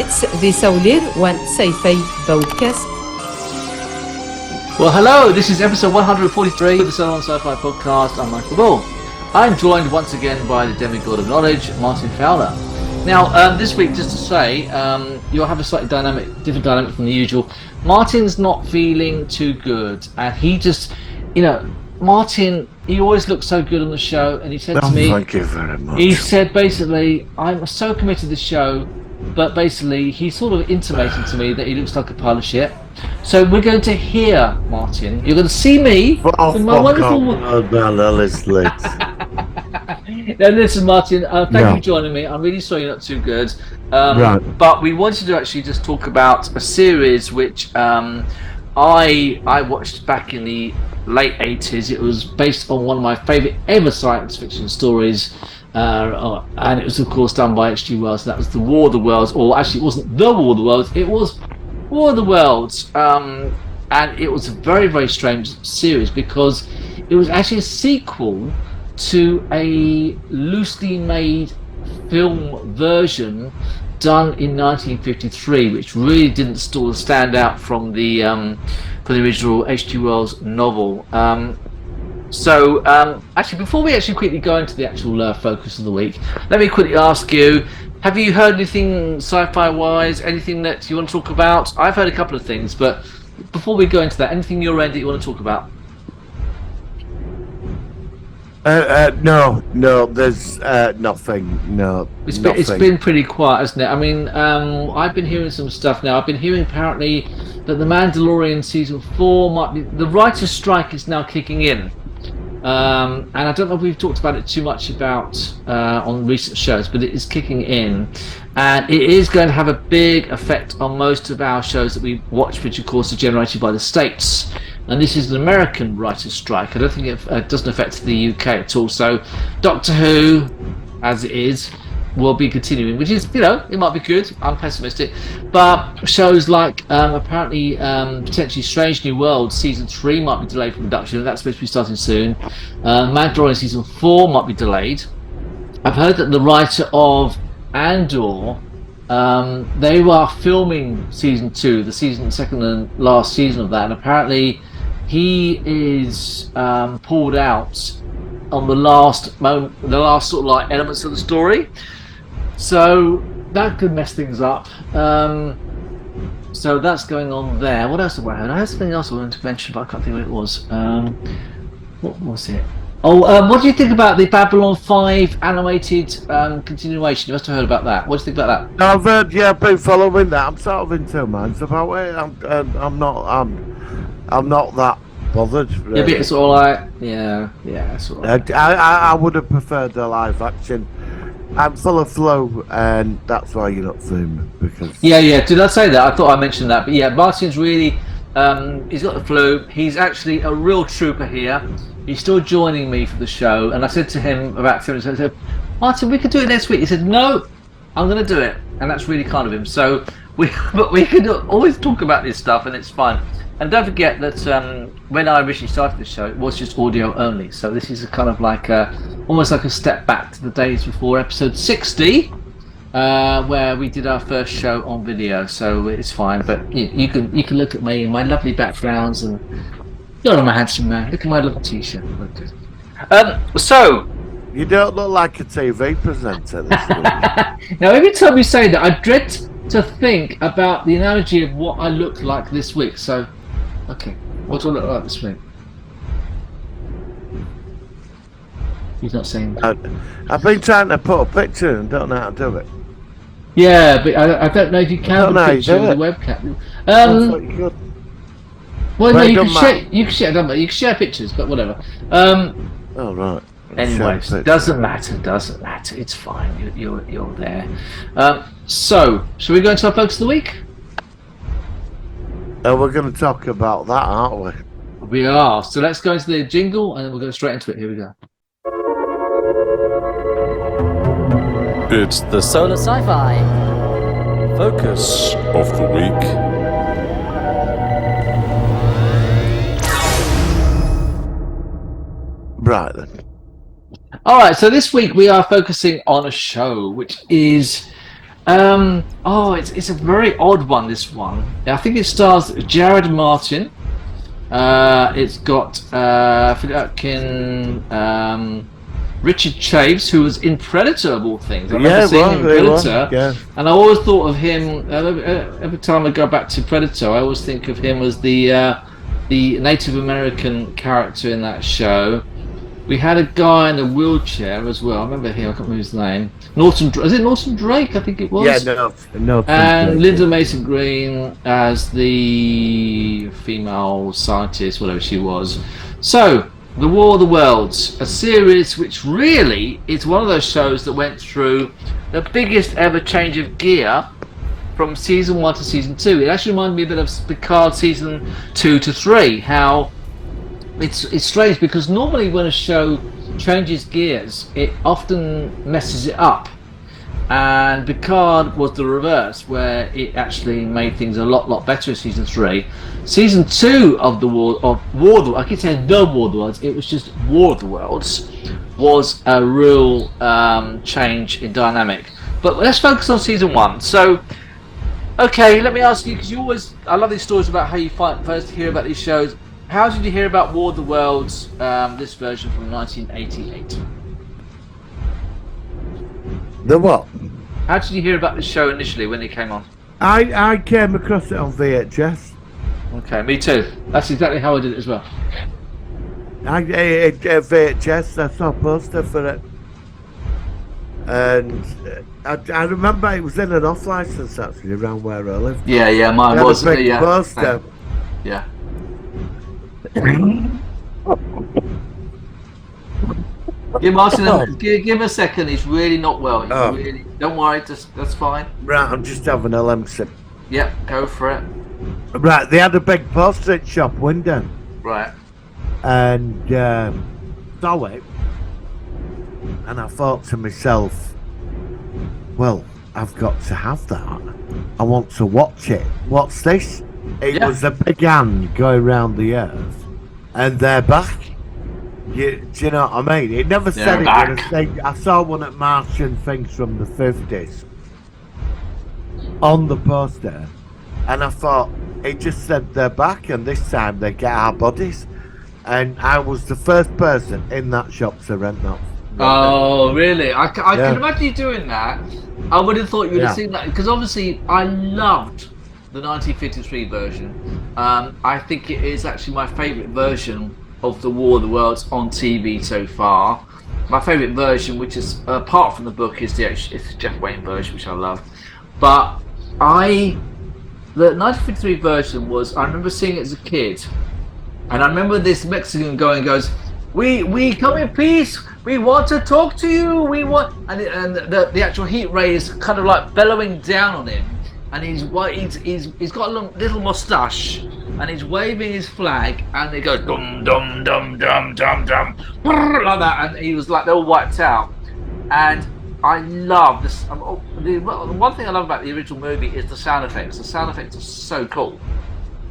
Let's Resolver one Sci-Fi podcast. Well, hello, this is episode 143 of the Solo on Sci-Fi podcast. I'm Michael Bull. I'm joined once again by the demigod of knowledge, Martin Fowler. Now, this week, just to say, you'll have a slightly different dynamic from the usual. Martin's not feeling too good, and he just, Martin, he always looks so good on the show, and he said to me, thank you very much. He said basically, I'm so committed to the show, but basically he's sort of intimating to me that he looks like a pile of shit. So we're going to hear Martin. You're going to see me. Oh, my wonderful. Now listen, Martin. Thank you for joining me. I'm really sorry you're not too good. Right. But we wanted to actually just talk about a series which I watched back in the late 80s. It was based on one of my favourite ever science fiction stories. And it was, of course, done by H.G. Wells. That was The War of the Worlds. Or actually, it wasn't The War of the Worlds. It was War of the Worlds. And it was a very, very strange series because it was actually a sequel to a loosely made film version done in 1953, which really didn't stand out from the original H.G. Wells novel. So, actually, before we actually quickly go into the actual focus of the week, let me quickly ask you, have you heard anything sci-fi wise, anything that you want to talk about? I've heard a couple of things, but before we go into that, anything your end that you want to talk about? No, there's nothing. No, it's been pretty quiet, hasn't it? I mean, I've been hearing some stuff now. I've been hearing apparently that The Mandalorian season 4 might be, the writer's strike is now kicking in. And I don't know if we've talked about it too much on recent shows, but it is kicking in, and it is going to have a big effect on most of our shows that we watch, which of course are generated by the States. And this is an American writer's strike. I don't think it doesn't affect the UK at all. So Doctor Who, as it is, will be continuing, which is, it might be good. I'm pessimistic, but shows like apparently potentially Strange New World season 3 might be delayed from production. That's supposed to be starting soon. Mandalorian season 4 might be delayed. I've heard that the writer of Andor, they were filming season 2, the second and last season of that, and apparently he is pulled out on the last sort of like elements of the story. So that could mess things up. So that's going on there. What else have I heard? I heard something else I wanted to mention, but I can't think what it was. What was it? What do you think about the Babylon 5 animated continuation? You must have heard about that. What do you think about that? I've heard. Yeah, I've been following that. I'm sort of in two minds about it. I'm not that bothered. Really. Yeah, but it's sort of like sort of. I would have preferred the live action. I'm full of flow, and that's why you're not seeing me, because. Yeah. Did I say that? I thought I mentioned that, but yeah, Martin's really. He's got the flu. He's actually a real trooper here. He's still joining me for the show, and I said to him about 10 minutes ago, I said, Martin, we could do it next week. He said, no, I'm going to do it, and that's really kind of him. So we can always talk about this stuff, and it's fun. And don't forget that when I originally started the show, it was just audio only. So this is a kind of like almost like a step back to the days before episode 60, where we did our first show on video. So it's fine. But you can look at me and my lovely backgrounds, and you're my handsome man. Look at my little t-shirt. So you don't look like a TV presenter this week. Now every time you say that, I dread to think about the analogy of what I look like this week. So. Okay, what do I look like this week? He's not saying that. I've been trying to put a picture and don't know how to do it. Yeah, but I don't know if you can put a picture with the webcam. Well, no, you can share pictures, but whatever. Oh, right. Anyways, doesn't matter. It's fine. You're there. So, shall we go into our focus of the week? We're going to talk about that, aren't we? We are. So let's go into the jingle, and then we'll go straight into it. Here we go. It's the Solar Sci-Fi Focus of the Week. Right then. All right, so this week we are focusing on a show which is It's a very odd one. This one, I think it stars Jared Martin. It's got Philip Atkin, Richard Chaves, who was in Predator of all things. I remember seeing him in Predator, and I always thought of him. Every time I go back to Predator, I always think of him as the Native American character in that show. We had a guy in a wheelchair as well. I remember him. I can't remember his name. Is it Norton Drake? I think it was. Yeah, no. And Linda Mason Green as the female scientist, whatever she was. So, The War of the Worlds, a series which really is one of those shows that went through the biggest ever change of gear from season 1 to season 2. It actually reminded me a bit of Picard season 2 to 3. How it's strange because normally when a show changes gears, it often messes it up. And Picard was the reverse, where it actually made things a lot better in season 3. Season 2 of War of the Worlds, I keep saying the War of the Worlds, it was just War of the Worlds, was a real change in dynamic. But let's focus on season 1. So, okay, let me ask you, because I love these stories about how you first hear about these shows. How did you hear about War of the Worlds, this version from 1988? The what? How did you hear about the show initially when it came on? I came across it on VHS. Okay, me too. That's exactly how I did it as well. VHS, I saw a poster for it. And I remember it was in an off license actually around where I lived. Yeah, mine was. A big poster. Yeah. Give Martin give him a second. He's really not well. Don't worry, that's fine. Right, I'm just having a lemon. Yep, go for it. Right, they had a big poster at shop window. Right. And saw it, and I thought to myself, well, I've got to have that. I want to watch it. What's this? It was a big hand going round the earth, and they're back. Do you know what I mean? It never said it was. I saw one at Martian things from the 50s on the poster, and I thought it just said they're back, and this time they get our bodies. And I was the first person in that shop to rent that. Oh, really? I can imagine you doing that. I would have thought you would have seen that, because obviously I loved the 1953 version. I think it is actually my favourite version of the War of the Worlds on TV so far. My favourite version, which is apart from the book, is the Jeff Wayne version, which I love. But the 1953 version was, I remember seeing it as a kid, and I remember this Mexican goes, we come in peace. We want to talk to you. We want, and the actual heat ray is kind of like bellowing down on him, and he's got a little moustache, and he's waving his flag, and it goes dum dum dum dum dum dum like that, and he was like they're all wiped out. And I love this. The one thing I love about the original movie is the sound effects. The sound effects are so cool.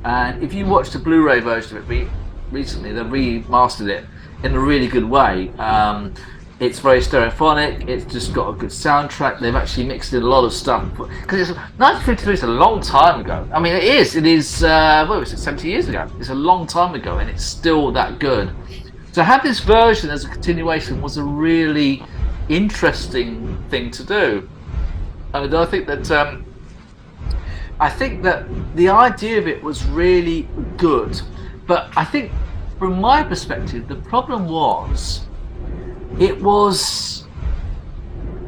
And if you watch the Blu-ray version of it recently, they remastered it in a really good way. It's very stereophonic. It's just got a good soundtrack. They've actually mixed in a lot of stuff because 1953 is a long time ago. I mean, it is. What was it? 70 years ago. It's a long time ago, and it's still that good. To have this version as a continuation was a really interesting thing to do, and I think that the idea of it was really good. But I think, from my perspective, the problem was it was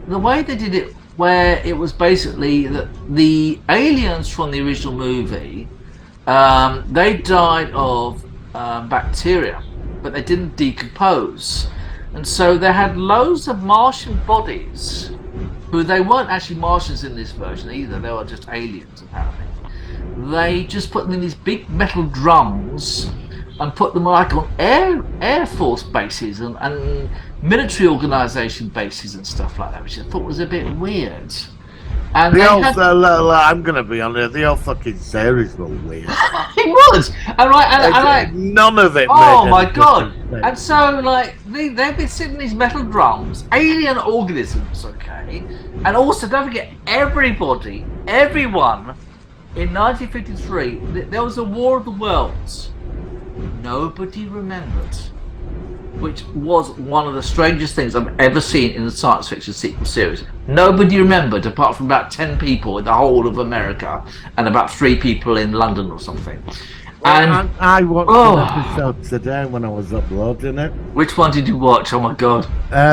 the way they did it, where it was basically that the aliens from the original movie, they died of bacteria, but they didn't decompose, and so they had loads of Martian bodies who they weren't actually Martians in this version either. They were just aliens apparently. They just put them in these big metal drums and put them like on air force bases and military organisation bases and stuff like that, which I thought was a bit weird. And The they whole, had, I'm gonna be honest, the whole fucking series was weird. it was, and like None of it. oh made my any god! difference. And so like they've been sitting in these metal drums, alien organisms, okay, and also don't forget everyone in 1953. There was a War of the Worlds. Nobody remembered, which was one of the strangest things I've ever seen in a science fiction sequel series. Nobody remembered, apart from about 10 people in the whole of America and about 3 people in London or something. And I watched an episode today when I was uploading it. which one did you watch? Oh my god!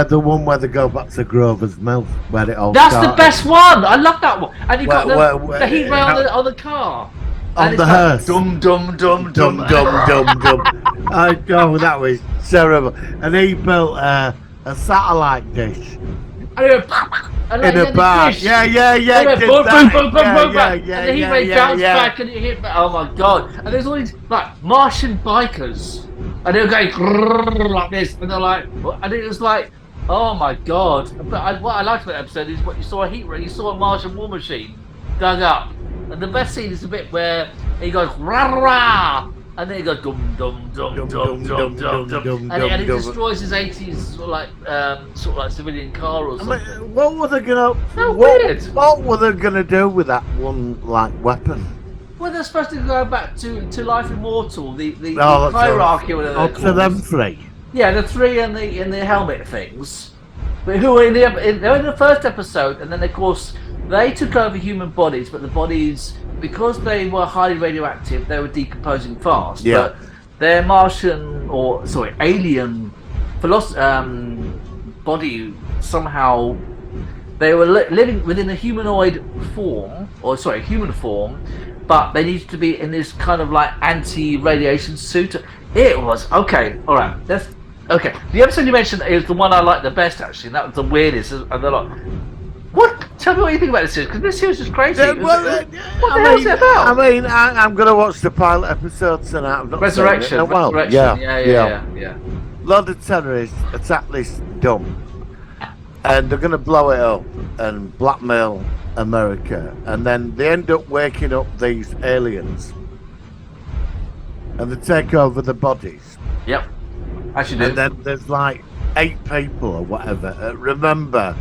The one where they go back to Grover's Mill, where it all That's started. the best one. I love that one. And you got Where- the heat ray on the car. On the hearse. Dum dum dum Dum dum. dum dum dum. Oh, that was terrible. And he built a satellite dish And in a bar. Yeah. And did boom, that. boom, boom, boom, boom, Yeah, and the heat ray bounced back and it hit back. Oh my god! And there's all these like Martian bikers, and they were going grrr, like this, and they're like, and it was like, oh my god! But what I liked about that episode is what you saw a heat ray, you saw a Martian war machine dug up, and the best scene is the bit where he goes rah rah. And then he goes dum dum dum dum dum dum dum, and it destroys his 80s sort of like civilian car or something. I mean, what were they gonna? Weird. What were they gonna do with that one like weapon? Well, they're supposed to go back to Life Immortal, the Oh, hierarchy. Or whatever Oh, they're to called. them 3. Yeah, the 3 in the helmet things, but who were they were in the first episode, and then of course they took over human bodies, but the bodies, because they were highly radioactive, they were decomposing fast. Yeah. But their alien body somehow they were living within a human form, but they needed to be in this kind of like anti-radiation suit. It was okay. All right, okay. The episode you mentioned is the one I liked the best, actually. And that was the weirdest. And they're like, what? Tell me what you think about this series, because this series is crazy. What the hell is it about? I mean, I'm gonna watch the pilot episode tonight. I've not Resurrection. seen it. Well, Resurrection. Yeah. Lot of terrorists attack this dump, and they're gonna blow it up and blackmail America, and then they end up waking up these aliens, and they take over the bodies. Yep. Actually, And then there's like 8 people or whatever. Remember,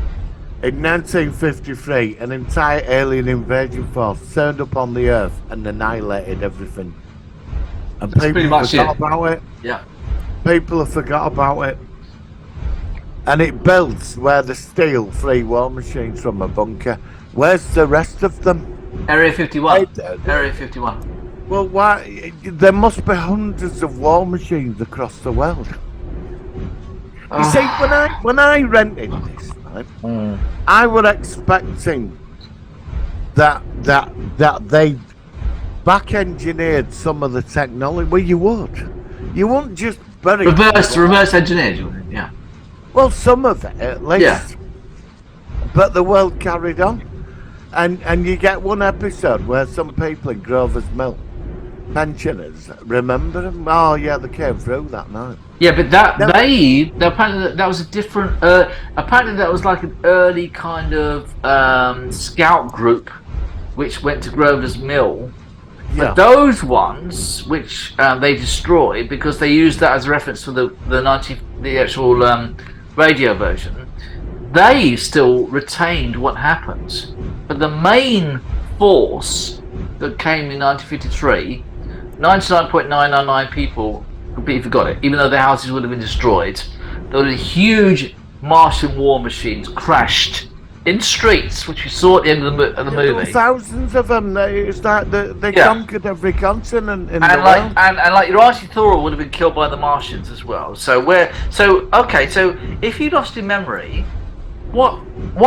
in 1953, an entire alien invasion force turned up on the Earth and annihilated everything. And That's pretty people much forgot it. about it. Yeah. People have forgot about it. And it builds where they steal 3 war machines from a bunker. Where's the rest of them? Area 51. I- Area 51. Well, why? There must be hundreds of war machines across the world. You see, when I rented this, right, I was expecting that they back engineered some of the technology. Well, you wouldn't just bury Reverse engineered, you mean? Yeah. Well, some of it at least. Yeah. But the world carried on, and you get one episode where some people in Grover's Mill, pensioners, remember them. Oh yeah, they came through that night. Yeah, but apparently that was a different. Apparently that was like an early kind of scout group, which went to Grover's Mill. Yeah. But those ones, which they destroyed because they used that as a reference for the actual radio version, they still retained what happened. But the main force that came in 1953, 99.999 people completely forgot it, even though their houses would have been destroyed. There were huge Martian war machines crashed in streets, which we saw at the end of the movie. Thousands of them. It's like they conquered every continent in the world. And like your Artie-Thora would have been killed by the Martians as well. So if you lost your memory, what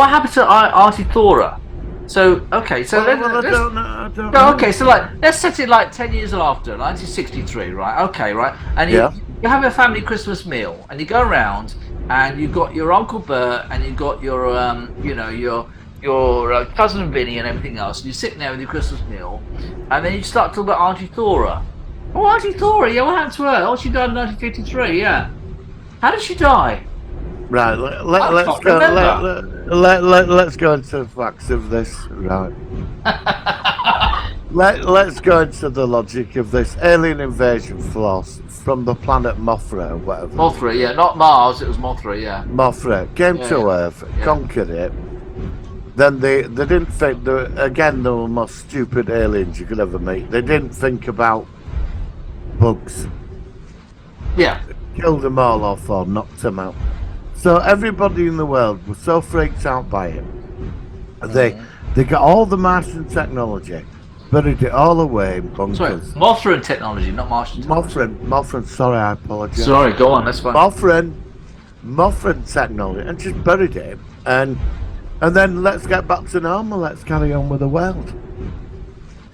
happened to Artie-Thora? So I don't know. okay, so like let's set it like 10 years after 1963, right? Okay, right, and you have a family Christmas meal, and you go around, and you've got your Uncle Bert, and you've got your your cousin Vinny, and everything else, and you're sitting there with your Christmas meal, and then you start talking about Artie-Thora. Oh, Artie-Thora, yeah, what happened to her? Oh, she died in 1953, yeah. How did she die? Right, let's can't go. remember. Let's go into the facts of this. Right. Let's go into the logic of this alien invasion force from the planet Mothra or whatever. Mothra, yeah, not Mars. It was Mothra, yeah. Mothra came Yeah, to yeah. Earth, Yeah. conquered it. Then they didn't think they were the most stupid aliens you could ever meet. They didn't think about bugs. Yeah. Killed them all off or knocked them out. So everybody in the world was so freaked out by it. They got all the Martian technology, buried it all away in Sorry, bunkers. Mothra technology, not Martian technology. Mothra, sorry, I apologise. Sorry, go on, that's fine. Mothra technology, and just buried it. And then let's get back to normal. Let's carry on with the world.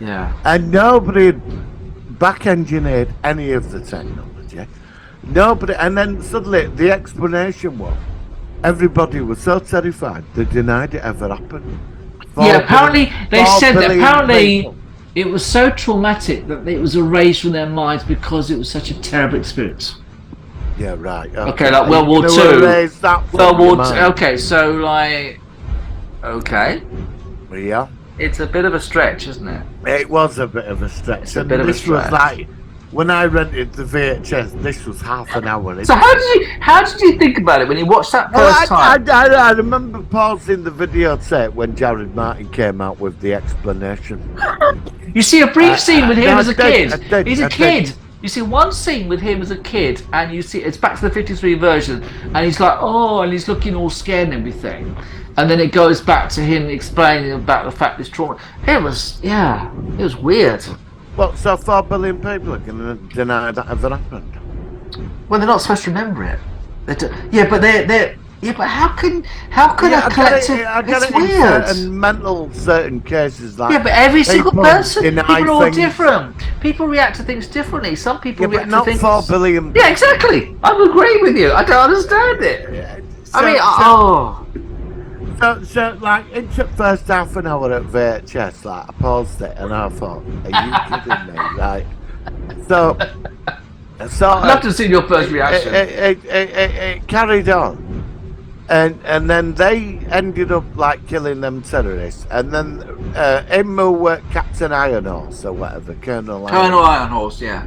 Yeah. And nobody had back-engineered any of the technology. Nobody, and then suddenly the explanation was everybody was so terrified they denied it ever happened. Yeah, apparently they said that 4 billion apparently people. it was so traumatic that it was erased from their minds because it was such a terrible experience. Yeah, right. Okay, like World War You're II. gonna erase that from World your War mind. II. Okay, so like, okay, Yeah, it's a bit of a stretch, isn't it? it was a bit of a stretch. It's a And bit of a this was stretch. like when I rented the VHS. This was half an hour. So how did you think about it when you watched that Oh, first time? I remember pausing the videotape when Jared Martin came out with the explanation. You see a brief scene with him no, as a I did, kid. I did, He's a I kid. did. You see one scene with him as a kid, and you see it's back to the '53 version, and he's like, oh, and he's looking all scared and everything, and then it goes back to him explaining about the fact this trauma. It was weird. Well, so 4 billion people are going to deny that ever happened. Well, they're not supposed to remember it. But how can a collective? I get It's it in weird. certain cases. Like Yeah, but every single people person, deny people are all things. different. People react to things differently. Some people Yeah, but react not to things. 4 billion. Yeah, exactly. I'm agreeing with you. I don't understand it. So, like, it took first half an hour at VHS, like, I paused it and I thought, are you kidding me? Like, so I'd love to see your first reaction. it carried on. And then they ended up, like, killing them terrorists. And then him who were Captain Ironhorse or whatever, Colonel Ironhorse, yeah.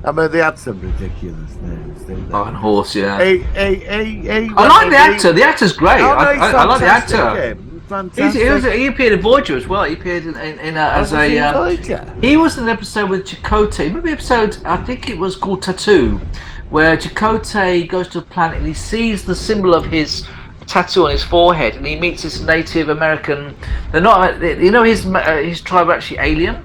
I mean, they had some ridiculous names, didn't they? Ironhorse, yeah. He I like the actor. The actor's great. Oh, no, he's I like the fantastic, actor. him. Fantastic. He appeared in Voyager as well. He appeared as a. Voyager? He was in an episode with Chakotay. Remember the episode? I think it was called Tattoo, where Chakotay goes to a planet and he sees the symbol of his tattoo on his forehead, and he meets this Native American. They're not. You know, his tribe are actually alien.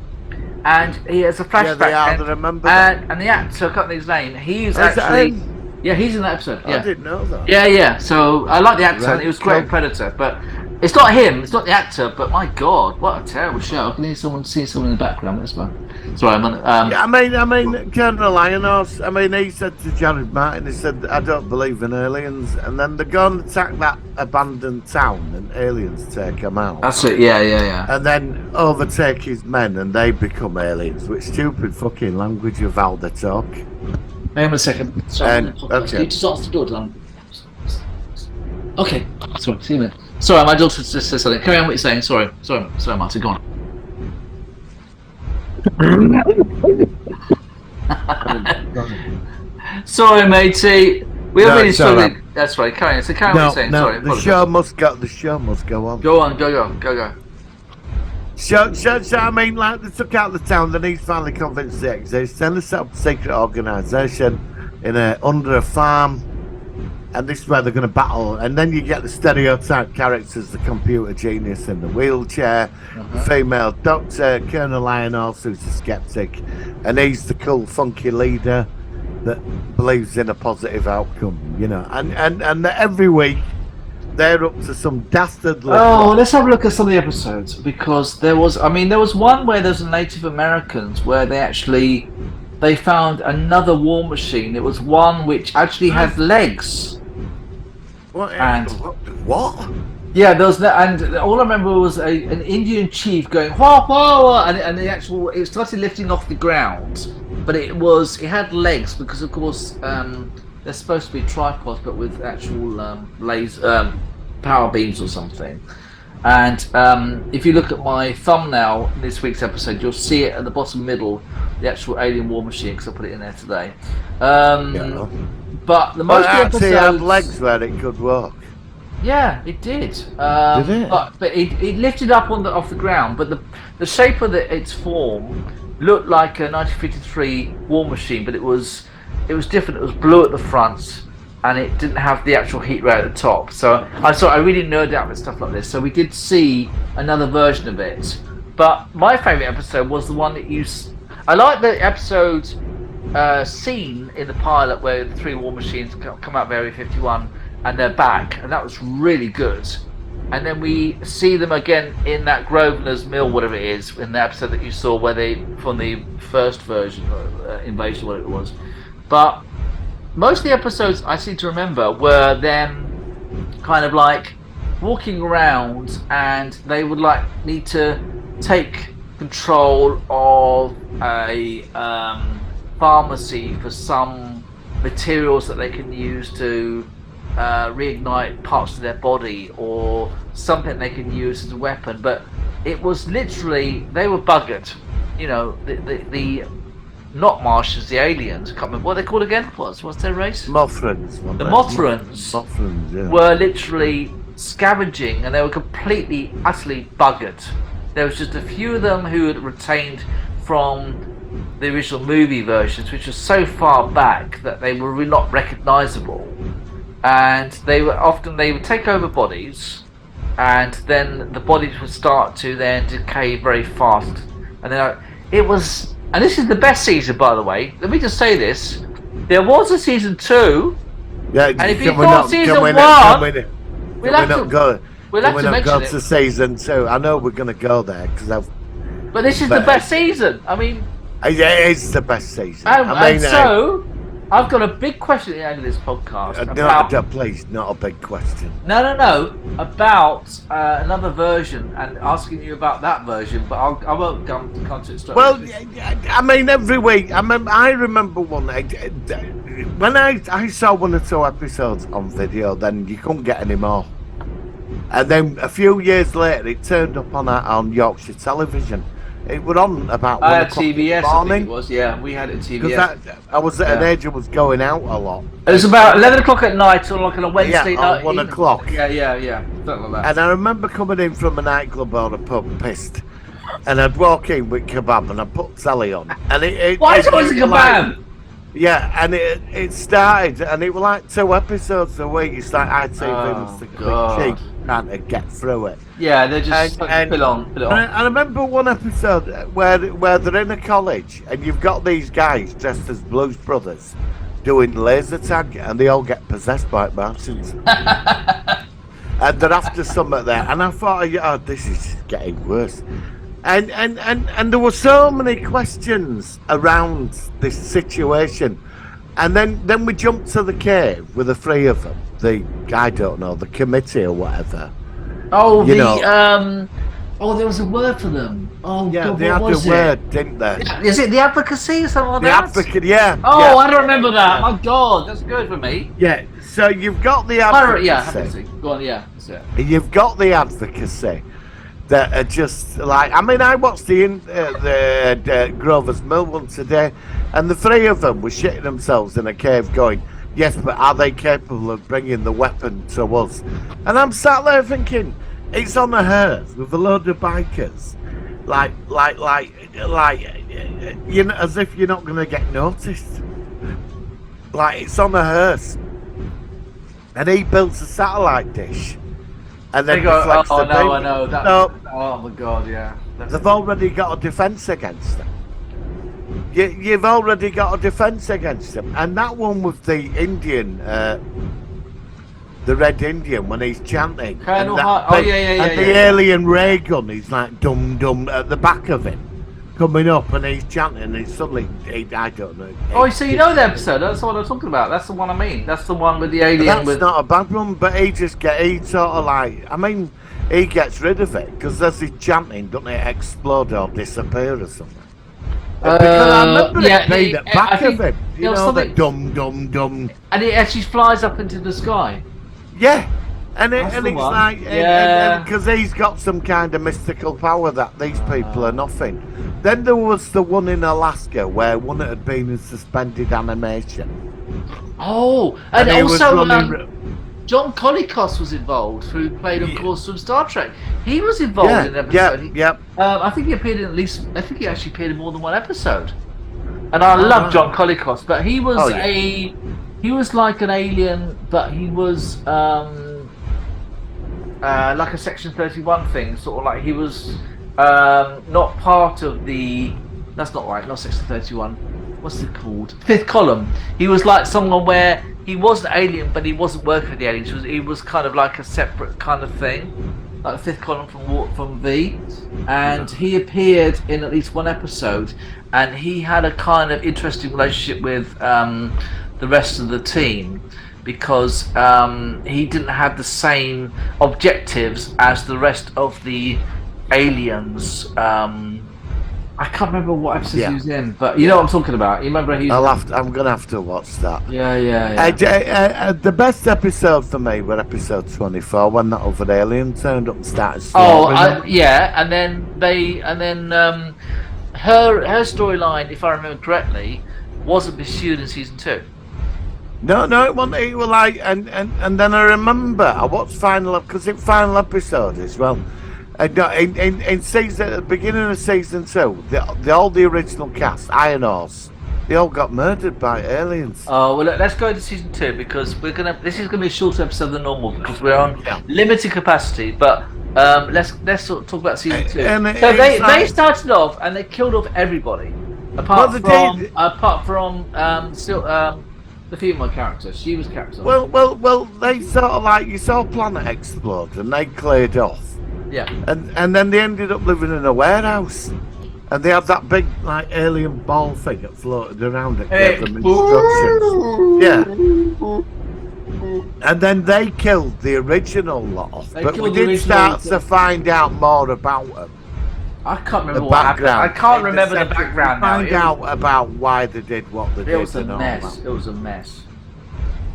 And he has a flashback. Yeah, they are. I remember that. And the actor, I can't think of his name. He's Is that actually. him? Yeah, he's in that episode. Yeah. I didn't know that. Yeah. So I like the actor. Right, And he was great in Predator, but it's not him. It's not the actor. But my God, what a terrible show! I can hear someone in the background. That's fine. Sorry, I'm on. Yeah, I mean, Colonel Ironhorse. I mean, he said to Jared Martin, he said, "I don't believe in aliens," and then they go and attack that abandoned town, and aliens take him out. That's it. Yeah. And then overtake his men, and they become aliens. Which stupid fucking language of how they talk. Hang on a second. Sorry, And- I'm on the podcast. okay. You just answer the door, Dan. Okay. Sorry. See you in a minute. Sorry, my daughter just said something. Carry on what you're saying. Sorry, Martin. Go on. Sorry, matey. We No, already it's all started. That's right. Carry on. So carry on what you're saying. Sorry. the show must go. The show must go on. Go on. Go. So, I mean, like, they took out the town, then he's finally convinced they exist. Then they set up a secret organisation under a farm, and this is where they're going to battle. And then you get the stereotype characters, the computer genius in the wheelchair, the female doctor, Colonel Ironhorse, who's a skeptic, and he's the cool, funky leader that believes in a positive outcome, you know. And every week, they're up to some dastardly... Oh, let's have a look at some of the episodes, because there was one where there's Native Americans where they found another war machine. It was one which actually had legs. What? What? Yeah, there was and all I remember was an Indian chief going whoa whoa, and it started lifting off the ground, but it had legs because of course they're supposed to be tripods, but with actual laser power beams or something. And if you look at my thumbnail in this week's episode, you'll see it at the bottom middle, the actual alien war machine, because I put it in there today. But the most But of the actually had episodes, legs where it could walk. yeah, it did. Did it? But it lifted up off the ground, but the shape of its form looked like a 1953 war machine, but it was different. It was blue at the front, and it didn't have the actual heat ray at the top. So I really nerded out with stuff like this. So we did see another version of it. But my favourite episode was the one that I like the episode scene in the pilot where the 3 war machines come out of Area 51 and they're back, and that was really good. And then we see them again in that Grosvenor's Mill, whatever it is, in the episode that you saw where they, from the first version, Invasion, whatever it was. But most of the episodes I seem to remember were them kind of like walking around, and they would like need to take control of a pharmacy for some materials that they can use to reignite parts of their body, or something they can use as a weapon. But it was literally, they were buggered. You know, the not Martians, the aliens, I can't remember what they're called again. What's their race? Mothrans. The Mothrans Yeah. were literally scavenging, and they were completely, utterly buggered. There was just a few of them who had retained from the original movie versions, which was so far back that they were really not recognisable. And they would take over bodies, and then the bodies would start to then decay very fast. And then it was, and this is the best season, by the way. Let me just say this: there was a season 2. Yeah, and if you thought season 1, we'll have to mention it. To season 2. I know we're going to go there because But this is the best season. I mean, it is the best season. And so I've got a big question at the end of this podcast. Please, not a big question. No, about another version, and asking you about that version, but I won't come to it straight away. Well, I mean, every week, I remember one, when I saw 1 or 2 episodes on video, then you couldn't get any more. And then a few years later, it turned up on Yorkshire television. It was on about 1 o'clock in the morning. I think it was, yeah. We had it at TBS. I was at an age I was going out a lot. It was about 11 o'clock at night, or like on a Wednesday night. 1 o'clock. Yeah. Something like that. And I remember coming in from a nightclub or a pub pissed. And I'd walk in with kebab and I'd put telly on. And Why is it always a kebab? Yeah, and it started, and it was like 2 episodes a week. It's like ITV was the quick cheap trying to get through it. Yeah, they're just put it on. And I remember one episode where they're in a college, and you've got these guys dressed as Blues Brothers doing laser tag, and they all get possessed by Martians. And they're after something there, and I thought, oh, this is getting worse. And there were so many questions around this situation, and then we jumped to the cave with the 3 of them. The committee or whatever. Oh, there was a word for them. Oh, yeah, God, they had was the word, didn't they? Is it the advocacy or something like that? The advocate, yeah. Oh, yeah. I don't remember that. My God, that's good for me. Yeah, so you've got the advocacy. Advocacy. Go on, yeah. That's it. You've got the advocacy that are just like, I mean, I watched the Grover's Mill one today, and the 3 of them were shitting themselves in a cave going, yes, but are they capable of bringing the weapon to us? And I'm sat there thinking, it's on a hearse with a load of bikers, like, you know, as if you're not going to get noticed. Like, it's on a hearse, and he builds a satellite dish, and then deflects the beam. I know. Oh my God, yeah. They've already got a defence against them. You've already got a defence against them, and that one with the Indian, the Red Indian, when he's chanting, Colonel and the alien ray gun, he's like dum dum at the back of him, coming up, and he's chanting, and it's suddenly, I don't know. Oh, so you know the episode? That's what I'm talking about. That's the one I mean. That's the one with the alien. That's not a bad one, but he sort of like, I mean, he gets rid of it because as he's chanting, doesn't it explode or disappear or something? Because I remember yeah, it being at back I of think him. You there was know, something- that dum dum dum. and it actually flies up into the sky. Yeah. And That's it's the one. like, Yeah. because he's got some kind of mystical power that these people are nothing. Then there was the one in Alaska where one had been in suspended animation. Oh, and he was also running John Colicos was involved, who played, of course, from Star Trek. He was involved in an episode. Yeah. I think he appeared in at least. I think he actually appeared in more than one episode. And I love John Colicos, but he was he was like an alien, but he was like a Section 31 thing, sort of like he was not part of the. That's not right. Not Section 31. What's it called? Fifth column. He was like someone where he was an alien, but he wasn't working with the aliens. He was kind of like a separate kind of thing, like the fifth column from V. And he appeared in at least one episode, and he had a kind of interesting relationship with the rest of the team, because he didn't have the same objectives as the rest of the aliens. I can't remember what episode he was in, but you know what I'm talking about. You remember I'm gonna have to watch that. Yeah. The best episode for me were episode 24 when that other alien turned up and started. And then her storyline, if I remember correctly, wasn't pursued in season 2. No, it wasn't. It was like, and then I remember I watched final episode as well. In season, at the beginning of season 2, all the original cast, Iron Horse, they all got murdered by aliens. Oh well, let's go into season 2 because this is gonna be a shorter episode than normal because we're on limited capacity. But let's sort of talk about season 2. So they started off and they killed off everybody apart from the female character. She was captain. Well, they sort of like, you saw planet explode and they cleared off. Yeah. And then they ended up living in a warehouse. And they had that big like alien ball thing that floated around that gave them instructions. Yeah. And then they killed the original lot off. But we did start to find out more about them. I can't remember what happened. I can't remember the background now. Find out about why they did what they did. It was a mess. It was a mess.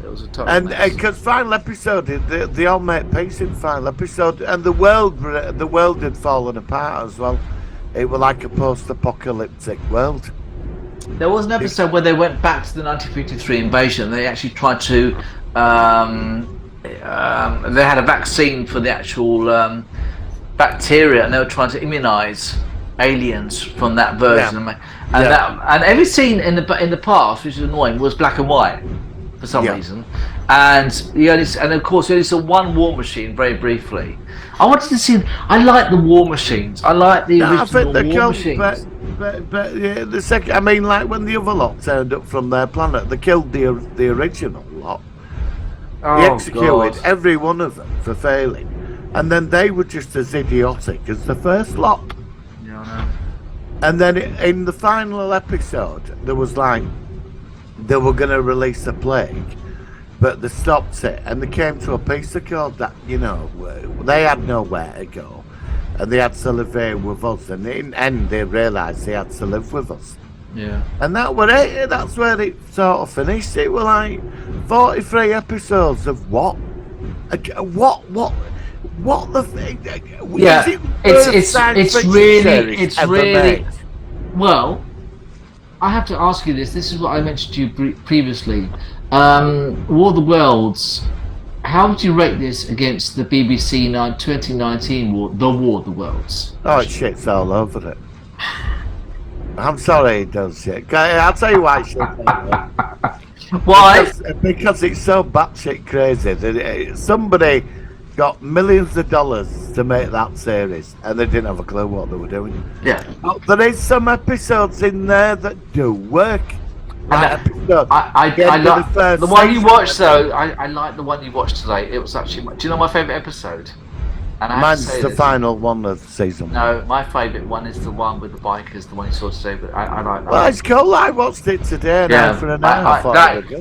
It was a total mess. And because final episode, they all made peace in final episode, and the world had fallen apart as well. It was like a post-apocalyptic world. There was an episode where they went back to the 1953 invasion. They actually tried to. They had a vaccine for the actual bacteria, and they were trying to immunize aliens from that version. And every scene in the past, which is annoying, was black and white for some reason. And of course, you only saw one war machine very briefly. I wanted to see. I like the war machines. I like the original war machines. But the second, I mean, like when the other lot turned up from their planet, they killed the original lot. They executed every one of them for failing, and then they were just as idiotic as the first lot. Yeah, I know. And then in the final episode, there was like they were going to release a plague, but they stopped it, and they came to a peace accord that, you know, they had nowhere to go, and they had to live here with us, and in the end they realised they had to live with us. Yeah. And that's where it sort of finished. It was like 43 episodes of what the it's really well, I have to ask you this is what I mentioned to you previously. War of the Worlds, how would you rate this against the BBC 2019 The War of the Worlds? Oh, it shits all over it. I'm sorry it does shit. I'll tell you why it shits. Why? Because it's so batshit crazy that somebody got millions of dollars to make that series, and they didn't have a clue what they were doing. Yeah. There is some episodes in there that do work. I like the one you watched though. I like the one you watched today. It was actually. Do you know my favourite episode? And mine's the final one of season 1. No, my favourite one is the one with the bikers, the one you saw today. But I like that. Well, it's cool. I watched it today. And Eye for an Eye.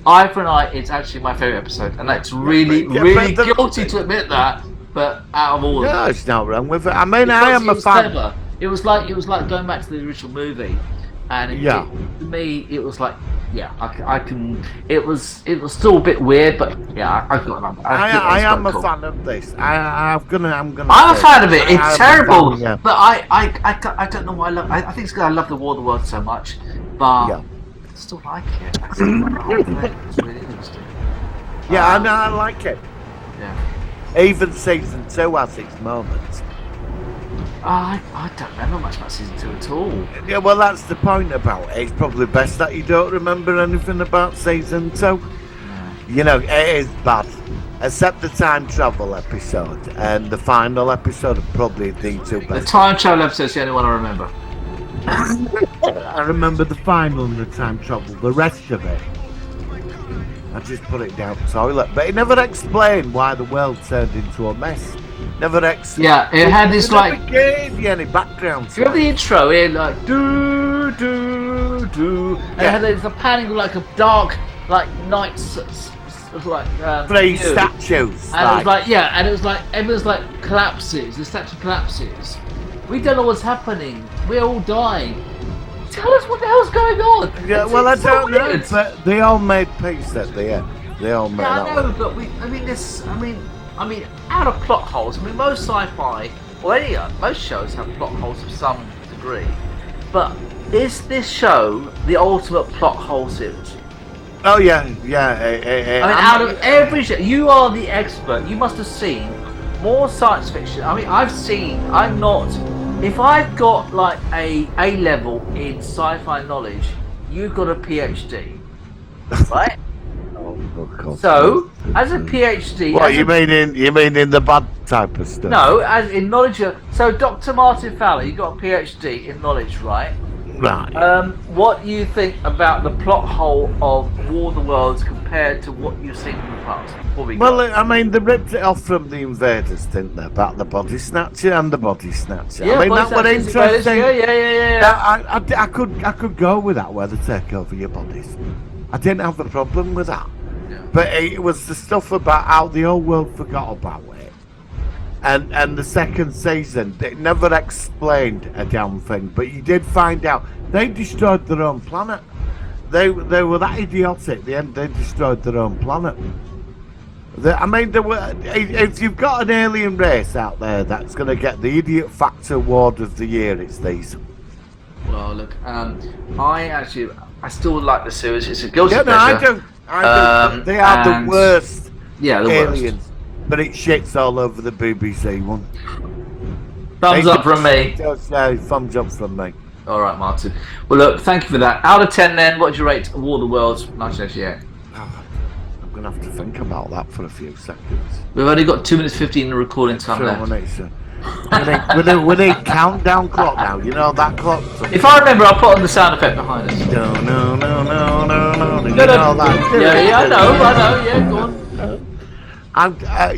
Eye for an Eye is actually my favourite episode, and that's really guilty to admit that. But out of all, of them, it's not wrong with it. I mean, I am a fan. Clever. It was like going back to the original movie, and Yeah. to me, it was like, yeah, I can. It was still a bit weird, but yeah, I got it. I am a fan of this. I'm gonna. I'm a fan of it. It's terrible, fan, yeah. but I don't know why I love. I think it's because I love the War of the Worlds so much, but Yeah. I still like it. I still like it. It's really interesting. Yeah, I like it. Yeah. Even season 2 has its moments. I don't remember much about season 2 at all. Yeah, well, that's the point about it. It's probably best that you don't remember anything about season 2. You know, it is bad. Except the time travel episode and the final episode are probably the two The best. time travel episode's the only one I remember. I remember the final and the time travel. The rest of it, I just put it down the toilet. But it never explained why the world turned into a mess. Never explained. Yeah, it had this like. Never gave you any background. Do you remember the intro? It had like do do do, and it had a panning like a dark like night, like Three view. statues. And it was like, yeah, and it was like everyone's like collapses. The statue collapses. We don't know what's happening. We're all dying. Tell us what the hell's going on. Yeah, It's- well, it's I so don't know, weird. but they all made peace at the end. They all made Yeah, that I know, one. but I mean, out of plot holes. I mean, most sci-fi or most shows have plot holes of some degree. But is this show the ultimate plot hole series? Oh yeah, yeah. I mean, out of every show, you are the expert. You must have seen more science fiction. I mean, I'm not. If I've got like a level in sci-fi knowledge, you've got a PhD, right? So, as a PhD, What as you a- mean in the bad type of stuff? No, as in knowledge. So, Dr. Martin Fowler, you got a PhD in knowledge, right? Right. What do you think about the plot hole of War of the Worlds compared to what you've seen in the past? Before we Well, go? I mean, they ripped it off from the Invaders, didn't they? About the Body Snatcher and the Body Snatcher. I mean, Body that was Snatchers, interesting. Yeah. I could go with that, where they take over your bodies. I didn't have a problem with that. Yeah. But it was the stuff about how the whole world forgot about it. And the second season, they never explained a damn thing. But you did find out they destroyed their own planet. They were that idiotic. They destroyed their own planet. If you've got an alien race out there that's going to get the idiot factor award of the year, it's these. Well, look, I still like the series. It's a guilty Yeah, no, pleasure. I do. They are and- the worst Yeah, the aliens. worst. But it shits all over the BBC one. Thumbs up from me. Thumbs up from me. All right, Martin. Well, look, thank you for that. Out of 10, then, what do you rate War of the Worlds 1988? I'm going to have to think about that for a few seconds. We've only got 2 minutes 15 in the recording time Sure, left. we need countdown clock now. You know that clock? If I remember, I'll put on the sound effect behind us. No. You No, know that? Yeah, I know. Yeah, go on.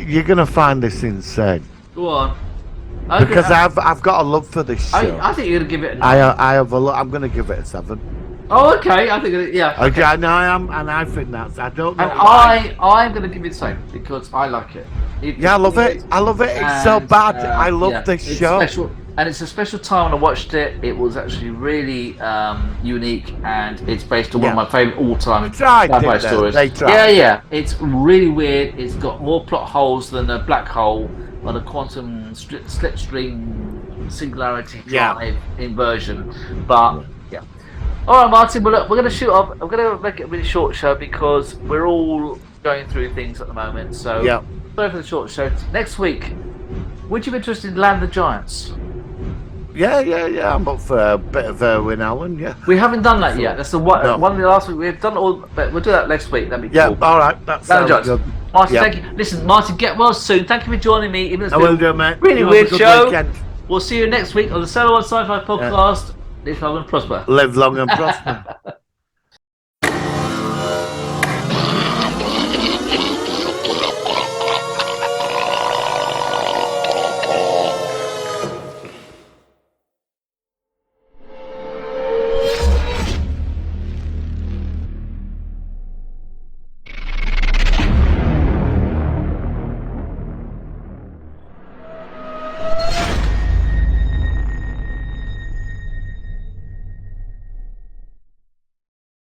You're going to find this insane. Go on. Okay, Because I've got a love for this show. I think you're going to give it a 9. I have a look. I'm going to give it a 7. Oh, okay. I think, yeah. Okay, I am, and I think that's. I don't know. And why. I'm going to give it the same because I like it. Yeah, I love it. I love it. It's so And, bad. I love yeah, this it's show. Special, and it's a special time when I watched it. It was actually really unique, and it's based on one of my favourite all-time They tried, sci-fi didn't they? stories. They tried. Yeah. It's really weird. It's got more plot holes than a black hole on a quantum slipstream singularity drive inversion. But yeah. All right, Martin. Well, look, we're going to shoot off. I'm going to make it a really short show because we're all going through things at the moment. So sorry for the short show. Next week, would you be interested in Land of the Giants? Yeah. I'm up for a bit of Erwin Allen. Yeah. We haven't done that yet. That's the one. No. One of the last week we've done all, but we'll do that next week. That'd be Yeah. cool. All right. That Land of sounds Giants. good. Martin, Yeah. thank you. Listen, Martin, get well soon. Thank you for joining me. Even though I will do, mate. really You have a weird good show. weekend. We'll see you next week on the Solo One Sci-Fi podcast. Live long and prosper. Live long and prosper.